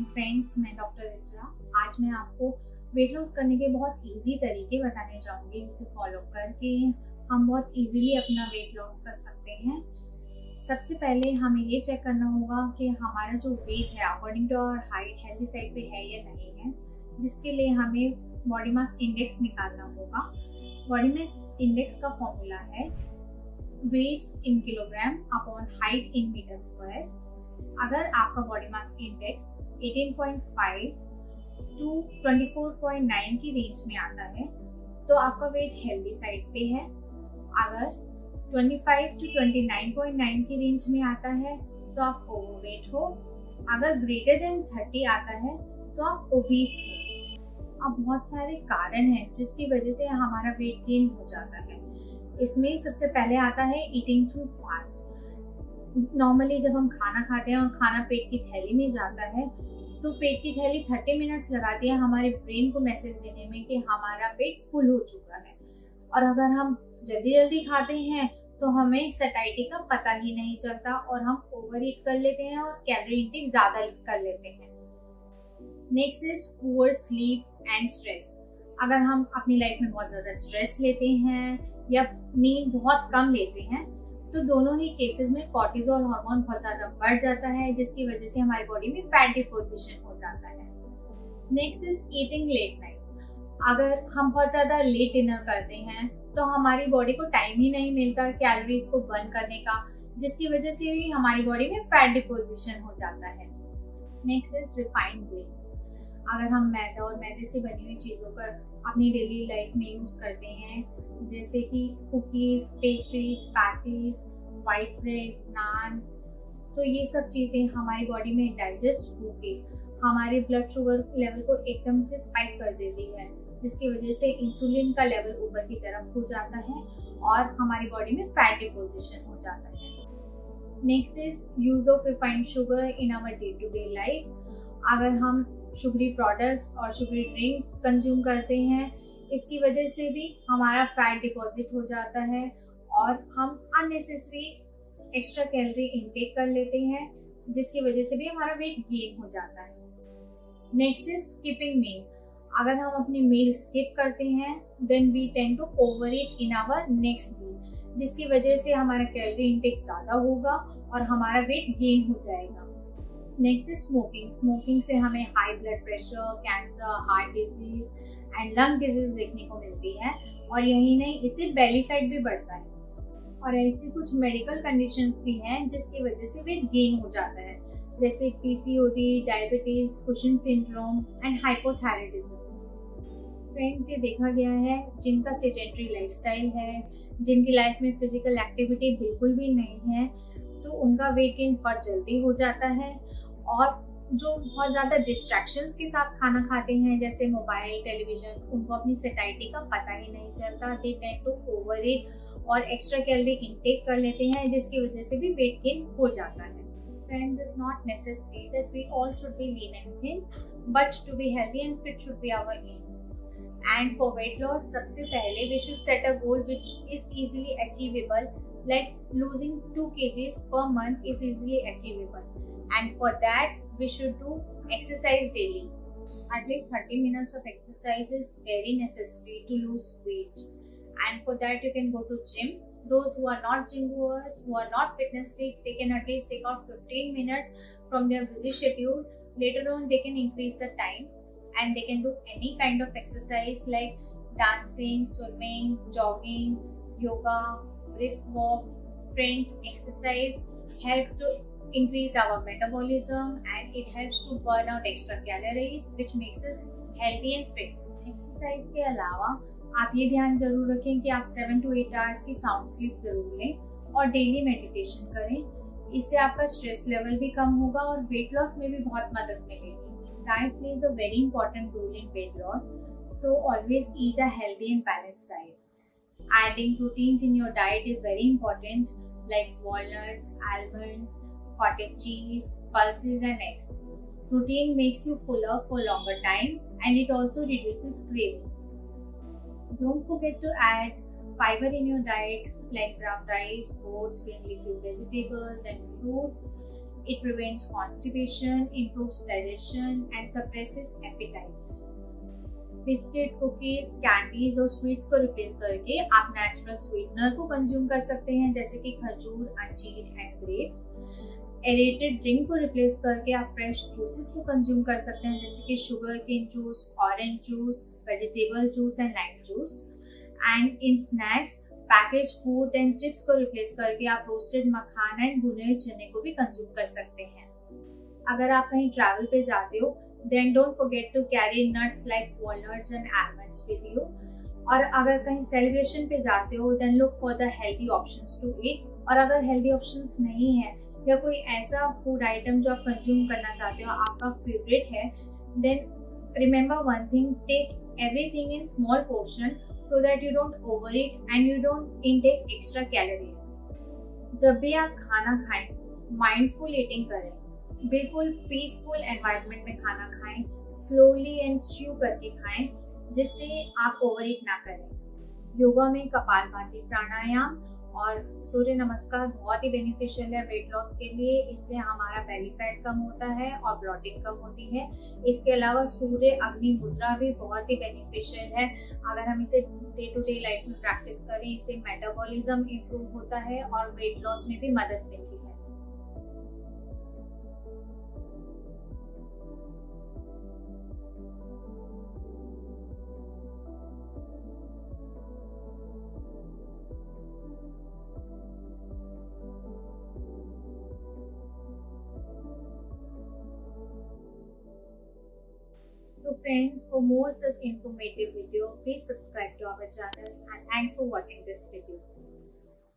Friends, मैं doctor Richa. आज मैं आपको वेट लॉस करने के बहुत इजी तरीके बताने चाहूँगी जिसे फॉलो करके हम बहुत इजीली अपना वेट लॉस कर सकते हैं। सबसे पहले हमें ये चेक करना होगा कि हमारा जो वेट है according to our height healthy side पे है या नहीं है, जिसके लिए हमें बॉडी मास इंडेक्स निकालना होगा। बॉडी मास इंडेक्स का फॉर्मूला है weight in kilogram upon height in metre square. अगर आपका बॉडी मास इंडेक्स 18.5 टू 24.9 की रेंज में आता है तो आपका वेट हेल्दी साइड पे है। अगर 25 टू 29.9 की रेंज में आता है तो आप ओवरवेट हो। अगर ग्रेटर देन 30 आता है तो आप ओबीस हो। अब बहुत सारे कारण हैं जिसकी वजह से हमारा वेट गेन हो जाता है। इसमें सबसे पहले आता है ईटिंग टू फास्ट। नॉर्मली जब हम खाना खाते हैं और खाना पेट की थैली में जाता है तो पेट की थैली 30 मिनट्स लगाती है हमारे ब्रेन को मैसेज देने में कि हमारा पेट फुल हो चुका है। और अगर हम जल्दी जल्दी खाते हैं तो हमें सैटिस्फैक्शन का पता ही नहीं चलता और हम ओवर ईट कर लेते हैं और कैलोरी इंटेक ज्यादा कर लेते हैं। Next is poor sleep and stress. अगर हम अपनी लाइफ में बहुत ज्यादा स्ट्रेस लेते हैं या नींद बहुत कम लेते हैं तो दोनों ही केसेस में कॉर्टिसोल हार्मोन बहुत ज्यादा बढ़ जाता है, जिसकी वजह से हमारी बॉडी में फैट डिपोजिशन हो जाता है। Next is eating late night. अगर हम बहुत ज्यादा लेट डिनर करते हैं तो हमारी बॉडी को टाइम ही नहीं मिलता कैलोरीज को बर्न करने का, जिसकी वजह से भी हमारी बॉडी में फैट डिपोजिशन हो जाता है। Next is refined grains. अगर हम मैदा और मैदे से बनी हुई चीजों का अपनी डेली लाइफ में यूज करते हैं, जैसे कि cookies, pastries, patties, white bread, naan, तो ये सब चीजें हमारी बॉडी में डाइजेस्ट होके हमारे ब्लड शुगर लेवल को एकदम से स्पाइक कर देती है, जिसकी वजह से इंसुलिन का लेवल ऊपर की तरफ हो जाता है और हमारी बॉडी में फैट डिपोजिशन हो जाता है। Next is use of refined sugar in our day to day life. अगर हम शुगरी प्रोडक्ट्स और शुगरी ड्रिंक्स कंज्यूम करते हैं, इसकी वजह से भी हमारा फैट डिपॉजिट हो जाता है और हम अननेसेसरी एक्स्ट्रा कैलोरी इनटेक कर लेते हैं, जिसकी वजह से भी हमारा वेट गेन हो जाता है। Next is skipping meal. अगर हम अपनी मील स्किप करते हैं then we tend to over eat in our next meal, जिसकी वजह से हमारा कैलोरी इनटेक ज्यादा होगा और हमारा वेट गेन हो जाएगा। Next is smoking. स्मोकिंग से हमें high blood pressure, cancer, heart disease and lung disease देखने को मिलती है और यही नहीं, इससे बेली फैट भी बढ़ता है। और ऐसी कुछ मेडिकल कंडीशंस भी हैं जिसकी वजह से वेट गेन हो जाता है, जैसे PCOD, diabetes, cushion syndrome and hypothyroidism. Friends, ये देखा गया है जिनका सेडेंटरी लाइफस्टाइल है, जिनकी लाइफ में फिजिकल एक्टिविटी बिल्कुल भी नहीं है, तो उनका वेट गेन बहुत जल्दी हो जाता है। और जो बहुत ज़्यादा डिस्ट्रैक्शंस के साथ खाना खाते हैं, जैसे मोबाइल, टेलीविजन, उनको अपनी सैटिस्फैक्शन का पता ही नहीं चलता। They tend to over eat और एक्स्ट्रा कैलोरी इनटेक कर लेते हैं, जिसकी वजह से भी वेट गेन हो जाता है। Friends, it's not necessary that we all should be lean and thin, but to be healthy and fit should be our aim. And for weight loss, सबसे पहले we should set a goal which is easily achievable, like losing 2 kgs per month is easily achievable. And for that, we should do exercise daily. At least 30 minutes of exercise is very necessary to lose weight. And for that, you can go to gym. Those who are not gym goers, who are not fitness freak, they can at least take out 15 minutes from their busy schedule. Later on, they can increase the time and they can do any kind of exercise like dancing, swimming, jogging, yoga, brisk walk. Friends, exercise help to increase our metabolism and it helps to burn out extra calories, which makes us healthy and fit. Exercise के अलावा आप ये ध्यान जरूर रखें कि आप 7 to 8 hours की साउंड स्लीप जरूर लें और डेली मेडिटेशन करें। इससे आपका स्ट्रेस लेवल भी कम होगा और वेट लॉस में भी बहुत मदद मिलेगी। Diet plays a very important role in weight loss, so always eat a healthy and balanced diet. Adding proteins in your diet is very important, like walnuts, almonds, cottage cheese, pulses and eggs. Protein makes you fuller for longer time and it also reduces craving. Don't forget to add fiber in your diet like brown rice, oats, green leafy vegetables and fruits. It prevents constipation, improves digestion and suppresses appetite. Biscuit, cookies, candies और sweets को replace करके आप natural sweetener को consume कर सकते हैं, जैसे कि खजूर, अंजीर एंड ग्रेप्स। एरेटेड ड्रिंक को रिप्लेस करके आप फ्रेश जूसेस को कंज्यूम कर सकते हैं, जैसे कि sugar cane juice, orange juice, vegetable juice and lime juice. And in snacks, package food and chips को रिप्लेस करके आप रोस्टेड मखाना एंड भुने हुए चने को भी कंज्यूम कर सकते हैं। अगर आप कहीं ट्रैवल पे जाते हो, then don't forget to carry nuts like walnuts and almonds with you. और अगर कहीं सेलिब्रेशन पे जाते हो, then look for the healthy options to eat. और अगर healthy options नहीं है या कोई ऐसा फूड आइटम जो आप कंज्यूम करना चाहते हो, आपका फेवरेट है, then remember one thing, take everything in small portion so that you don't overeat and you don't intake extra calories. जब भी आप खाना खाएं, माइंडफुल ईटिंग करें, बिल्कुल पीसफुल एनवायरनमेंट में खाना खाएं, स्लोली एंड च्यू करके खाएं, जिससे आप ओवरईट ना करें। योगा में कपालभाति, प्राणायाम और सूर्य नमस्कार बहुत ही बेनिफिशियल है वेट लॉस के लिए। इससे हमारा बेली फैट कम होता है और ब्लॉटिंग कम होती है। इसके अलावा सूर्य अग्नि मुद्रा भी बहुत ही बेनिफिशियल है। अगर हम इसे डे टू डे लाइफ में प्रैक्टिस करें, इससे मेटाबॉलिज्म इम्प्रूव होता है और वेट लॉस में भी मदद मिलती है। So friends, for more such informative video, please subscribe to our channel and thanks for watching this video.